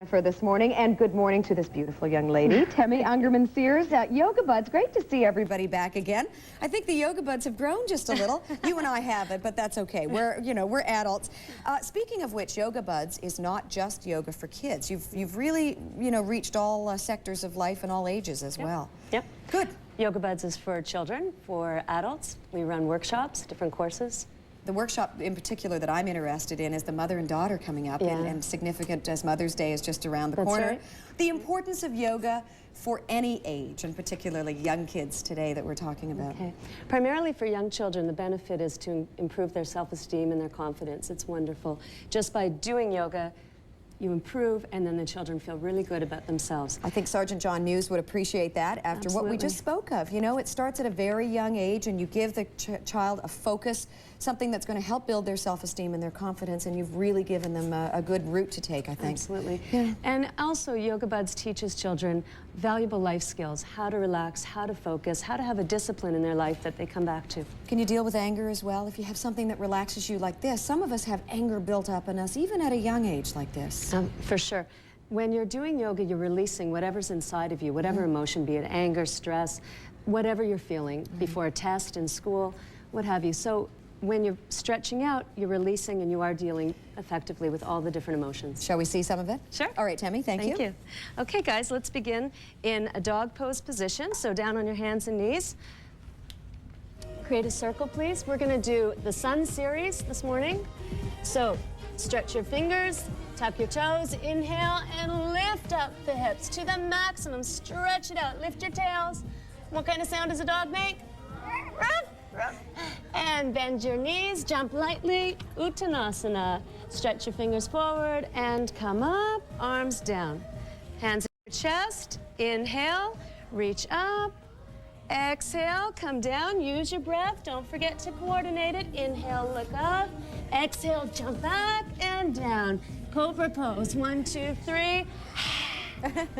For this morning, and good morning to this beautiful young lady, Temi Ungerman-Sears at YogaBuds. Great to see everybody back again. I think the YogaBuds have grown just a little. You and I haven't, but that's okay. We're adults. Speaking of which, YogaBuds is not just yoga for kids. You've really, reached all sectors of life and all ages as well. Yep. Good. YogaBuds is for children, for adults. We run workshops, different courses. The workshop in particular that I'm interested in is the mother and daughter coming up, and significant as Mother's Day is just around the corner. Right. The importance of yoga for any age, and particularly young kids today that we're talking about. Okay. Primarily for young children, the benefit is to improve their self-esteem and their confidence. It's wonderful. Just by doing yoga, you improve, and then the children feel really good about themselves. I think Sergeant John Muse would appreciate that after what we just spoke of. It starts at a very young age, and you give the child a focus, something that's going to help build their self-esteem and their confidence, and you've really given them a good route to take, I think. Absolutely. Yeah. And also, YogaBuds teaches children valuable life skills, how to relax, how to focus, how to have a discipline in their life that they come back to. Can you deal with anger as well? If you have something that relaxes you like this, some of us have anger built up in us, even at a young age like this. For sure. When you're doing yoga, you're releasing whatever's inside of you, whatever emotion, be it anger, stress, whatever you're feeling before a test, in school, what have you. So when you're stretching out, you're releasing, and you are dealing effectively with all the different emotions. Shall we see some of it? Sure. All right, Temi, thank you. Thank you. Okay, guys, let's begin in a dog pose position. So down on your hands and knees. Create a circle, please. We're going to do the sun series this morning. So stretch your fingers, tap your toes, inhale, and lift up the hips to the maximum. Stretch it out. Lift your tails. What kind of sound does a dog make? Ruff, ruff. And bend your knees, jump lightly, Uttanasana. Stretch your fingers forward and come up, arms down. Hands at your chest, inhale, reach up, exhale, come down, use your breath, don't forget to coordinate it. Inhale, look up, exhale, jump back and down. Cobra pose, 1, 2, 3.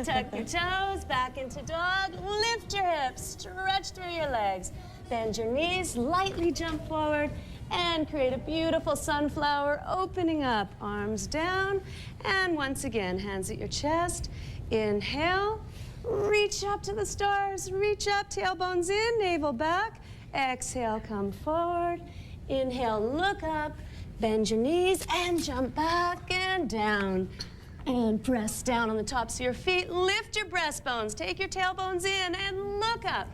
Tuck your toes, back into dog, lift your hips, stretch through your legs. Bend your knees, lightly jump forward, and create a beautiful sunflower, opening up, arms down. And once again, hands at your chest. Inhale, reach up to the stars, reach up, tailbones in, navel back. Exhale, come forward. Inhale, look up, bend your knees, and jump back and down. And press down on the tops of your feet, lift your breastbones, take your tailbones in, and look up.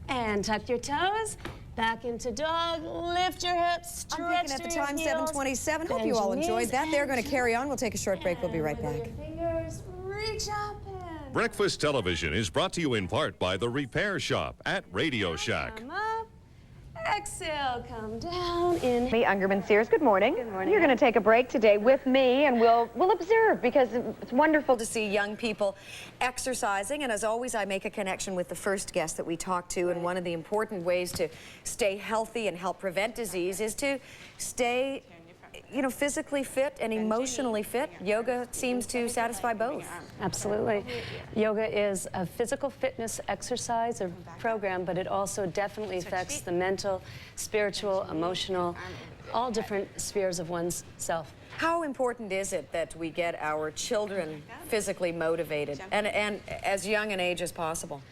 And tuck your toes, back into dog, lift your hips, stretch I'm picking at the time, 7:27. Hope you all enjoyed that. They're going to carry on. We'll take a short break. We'll be right back. Fingers, reach up and Breakfast television is brought to you in part by The Repair Shop at Radio Shack. come up. Exhale, come down. Inhale. Temi Ungerman-Sears, good morning. Good morning. You're going to take a break today with me, and we'll observe, because it's wonderful to see young people exercising. And as always, I make a connection with the first guest that we talked to, and one of the important ways to stay healthy and help prevent disease is to stay physically fit and emotionally fit. Yoga seems to satisfy both. Absolutely. Yoga is a physical fitness exercise or program, but it also definitely affects the mental, spiritual, emotional, all different spheres of one's self. How important is it that we get our children physically motivated and as young an age as possible?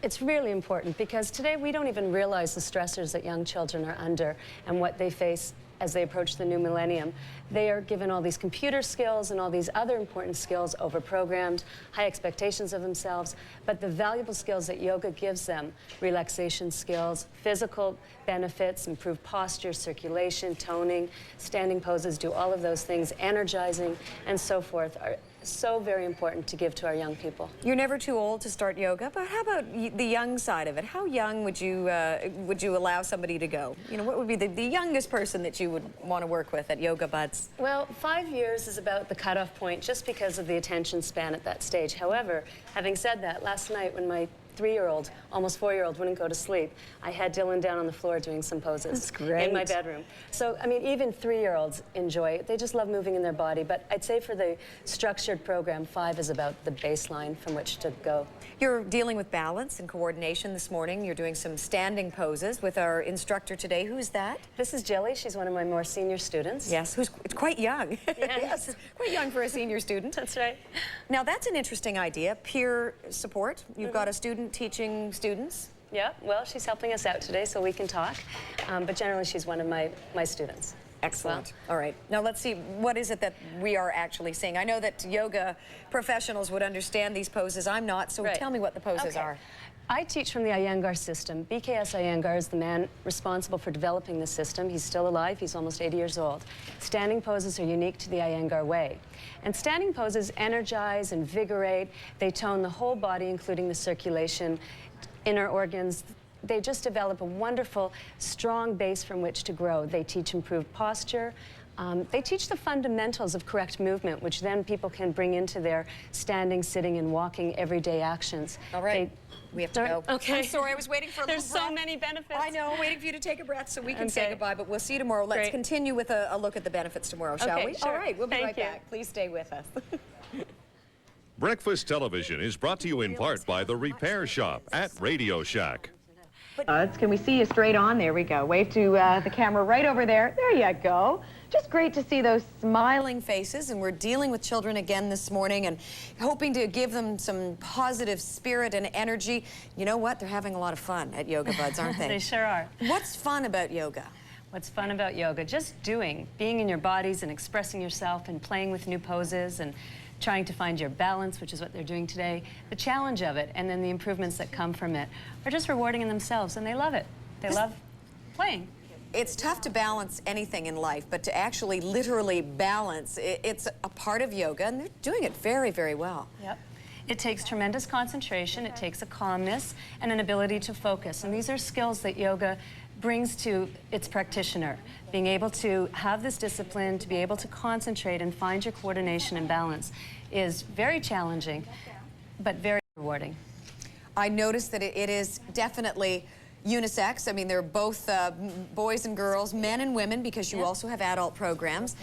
It's really important, because today we don't even realize the stressors that young children are under and what they face as they approach the new millennium. They are given all these computer skills and all these other important skills, overprogrammed, high expectations of themselves, but the valuable skills that yoga gives them, relaxation skills, physical benefits, improved posture, circulation, toning, standing poses, do all of those things, energizing, and so forth, are so very important to give to our young people. You're never too old to start yoga, but how about the young side of it? How young would you allow somebody to go? What would be the youngest person that you would want to work with at YogaBuds? Well, 5 years is about the cutoff point, just because of the attention span at that stage. However, having said that, last night when my 3-year-old, almost 4-year-old wouldn't go to sleep, I had Dylan down on the floor doing some poses. That's great. In my bedroom. So, I mean, even 3-year-olds enjoy it. They just love moving in their body. But I'd say for the structured program, 5 is about the baseline from which to go. You're dealing with balance and coordination this morning. You're doing some standing poses with our instructor today. Who's that? This is Jilly. She's one of my more senior students. Yes, who's quite young. Yes, quite young for a senior student. That's right. Now, that's an interesting idea, peer support. You've got a student teaching students. Yeah, well, she's helping us out today so we can talk. But generally, she's one of my students. Excellent. All right. Now let's see, what is it that we are actually seeing? I know that yoga professionals would understand these poses. I'm not, so tell me what the poses are. I teach from the Iyengar system. BKS Iyengar is the man responsible for developing the system. He's still alive. He's almost 80 years old. Standing poses are unique to the Iyengar way. And standing poses energize, invigorate. They tone the whole body, including the circulation, inner organs. They just develop a wonderful, strong base from which to grow. They teach improved posture. They teach the fundamentals of correct movement, which then people can bring into their standing, sitting, and walking everyday actions. All right. We have to go. Okay. I'm sorry, I was waiting for a There's little breath. so many benefits. I know, waiting for you to take a breath so we can say goodbye, but we'll see you tomorrow. Let's Great. continue with a look at the benefits tomorrow, shall we? Sure. All right, we'll be right Thank you. back. Please stay with us. Breakfast television is brought to you in part by the Repair Shop at Radio Shack. Can we see you straight on? There we go. Wave to the camera right over there. There you go. Just great to see those smiling faces, and we're dealing with children again this morning and hoping to give them some positive spirit and energy. You know what? They're having a lot of fun at YogaBuds, aren't they? They sure are. What's fun about yoga? What's fun about yoga? Just being in your bodies and expressing yourself and playing with new poses and trying to find your balance, which is what they're doing today. The challenge of it and then the improvements that come from it are just rewarding in themselves, and they love it. They love playing. It's tough to balance anything in life, but to actually literally balance, it's a part of yoga, and they're doing it very, very well. Yep. It takes tremendous concentration, it takes a calmness and an ability to focus, and these are skills that yoga brings to its practitioner. Being able to have this discipline, to be able to concentrate and find your coordination and balance is very challenging, but very rewarding. I noticed that it is definitely unisex. I mean, they're both boys and girls, men and women, because you also have adult programs.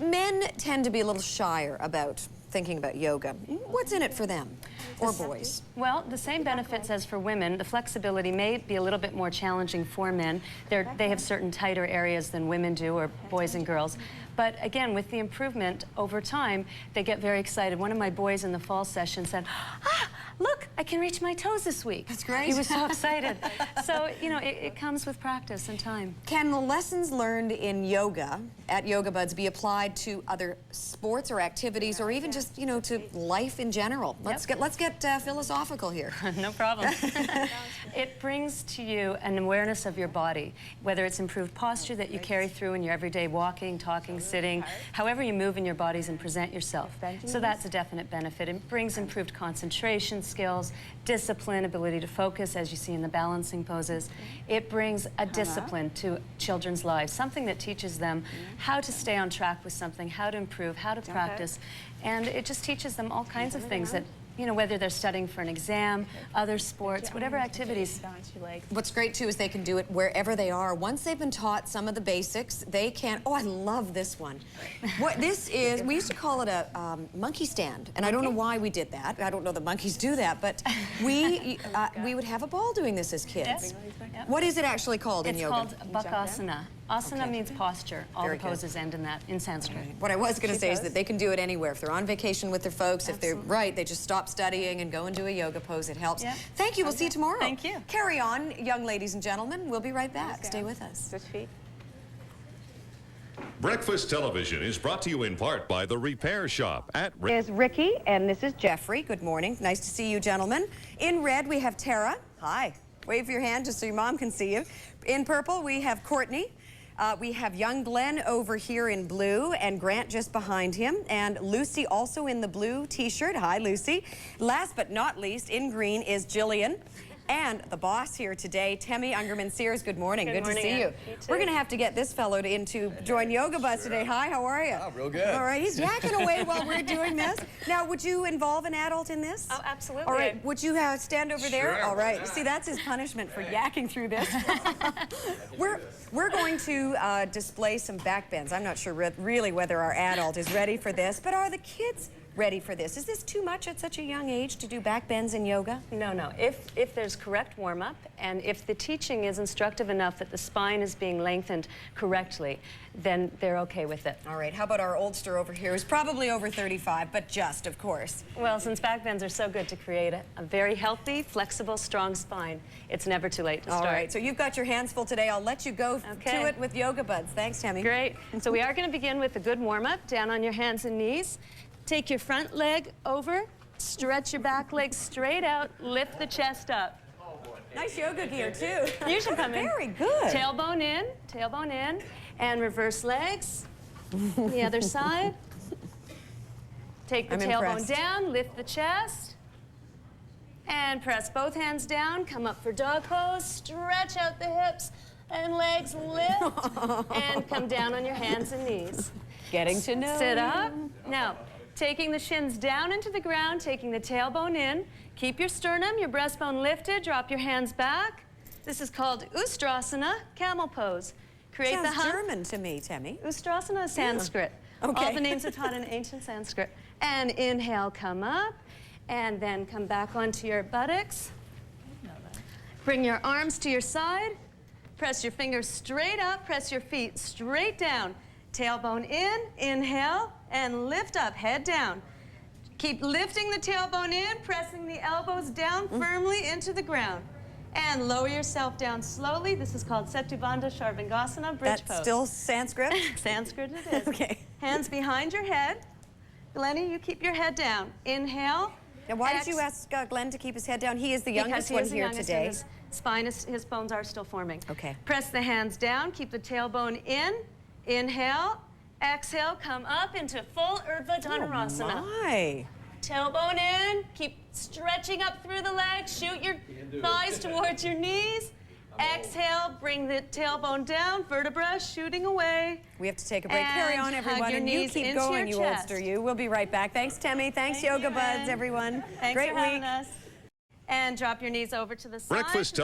Men tend to be a little shyer about thinking about yoga. What's in it for them, or boys? Well, the same benefits as for women. The flexibility may be a little bit more challenging for men. They have certain tighter areas than women do, or boys and girls. But again, with the improvement over time, they get very excited. One of my boys in the fall session said, look, I can reach my toes this week. That's great. He was so excited. So, you know, it comes with practice and time. Can the lessons learned in yoga at YogaBuds be applied to other sports or activities, or even just, you know, to life in general? Let's get philosophical here. No problem. It brings to you an awareness of your body, whether it's improved posture that you carry through in your everyday walking, talking, sitting, however you move in your bodies and present yourself. So that's a definite benefit. It brings improved concentration skills, discipline, ability to focus, as you see in the balancing poses. It brings a discipline to children's lives, something that teaches them how to stay on track with something, how to improve, how to practice. And it just teaches them all kinds of things that, you know, whether they're studying for an exam, other sports, whatever activities. What's great, too, is they can do it wherever they are. Once they've been taught some of the basics, they can... Oh, I love this one. What this is, we used to call it a monkey stand, and I don't know why we did that. I don't know that monkeys do that, but we would have a ball doing this as kids. What is it actually called in yoga? It's called Bakasana. Asana means posture. All the poses end in that, in Sanskrit. What I was going to say is that they can do it anywhere. If they're on vacation with their folks, if they're they just stop studying and go and do a yoga pose. It helps. Thank you. We'll see you tomorrow. Thank you. Carry on, young ladies and gentlemen. We'll be right back. Stay with us. Breakfast television is brought to you in part by the Repair Shop at Is Ricky, and this is Jeffrey. Good morning. Nice to see you, gentlemen. In red, we have Tara. Hi. Wave your hand just so your mom can see you. In purple, we have Courtney. We have young Glenn over here in blue, and Grant just behind him, and Lucy also in the blue t-shirt. Hi, Lucy. Last but not least, in green is Jillian. and the boss here today, Temi Ungerman-Sears. Good morning. Good to see you. You We're going to have to get this fellow to join YogaBuds today. Hi, how are you? Oh, real good. All right, he's yakking away while we're doing this. Now, would you involve an adult in this? Oh, absolutely. All right, would you stand over there? Sure. All right. See, that's his punishment for yakking through this. We're going to display some back bends. I'm not sure really whether our adult is ready for this, but are the kids ready for this? Is this too much at such a young age to do back bends in yoga? No, no. If there's correct warm-up and if the teaching is instructive enough that the spine is being lengthened correctly, then they're okay with it. All right, how about our oldster over here who's probably over 35, but just, of course. Well, since back bends are so good to create a very healthy, flexible, strong spine, it's never too late to start. All right, so you've got your hands full today. I'll let you go to it with YogaBuds. Thanks, Temi. Great. So we are going to begin with a good warm-up, down on your hands and knees. Take your front leg over, stretch your back leg straight out, lift the chest up. Nice yoga gear, too. You should come in. Very good. Tailbone in, and reverse legs. The other side. Take the tailbone down, lift the chest, and press both hands down. Come up for dog pose, stretch out the hips and legs, lift, and come down on your hands and knees. Getting to know Sit up. Now, taking the shins down into the ground, taking the tailbone in. Keep your sternum, your breastbone lifted, drop your hands back. This is called Ustrasana, camel pose. Create Sounds the hump. German to me, Temi. Ustrasana is Sanskrit. Okay. All the names are taught in ancient Sanskrit. And inhale, come up, and then come back onto your buttocks. Bring your arms to your side. Press your fingers straight up, press your feet straight down. Tailbone in, inhale, and lift up, head down. Keep lifting the tailbone in, pressing the elbows down firmly into the ground. And lower yourself down slowly. This is called Setubandha Sharvangasana, bridge pose. That's still Sanskrit? Sanskrit it is. Okay. Hands behind your head. Glennie, you keep your head down. Inhale. Now, why did you ask Glenn to keep his head down? He is the youngest one here today. His spine his bones are still forming. Okay. Press the hands down, keep the tailbone in. Inhale, exhale, come up into full Urdhva Dhanurasana. Oh my. Tailbone in, keep stretching up through the legs, shoot your thighs towards your knees. Exhale, bring the tailbone down, vertebra shooting away. We have to take a break. Carry on, everyone, and you keep going, you oldster, you. We'll be right back. Thanks, Temi. Thanks, YogaBuds, everyone. Thanks Great for week. having us. And drop your knees over to the side. Breakfast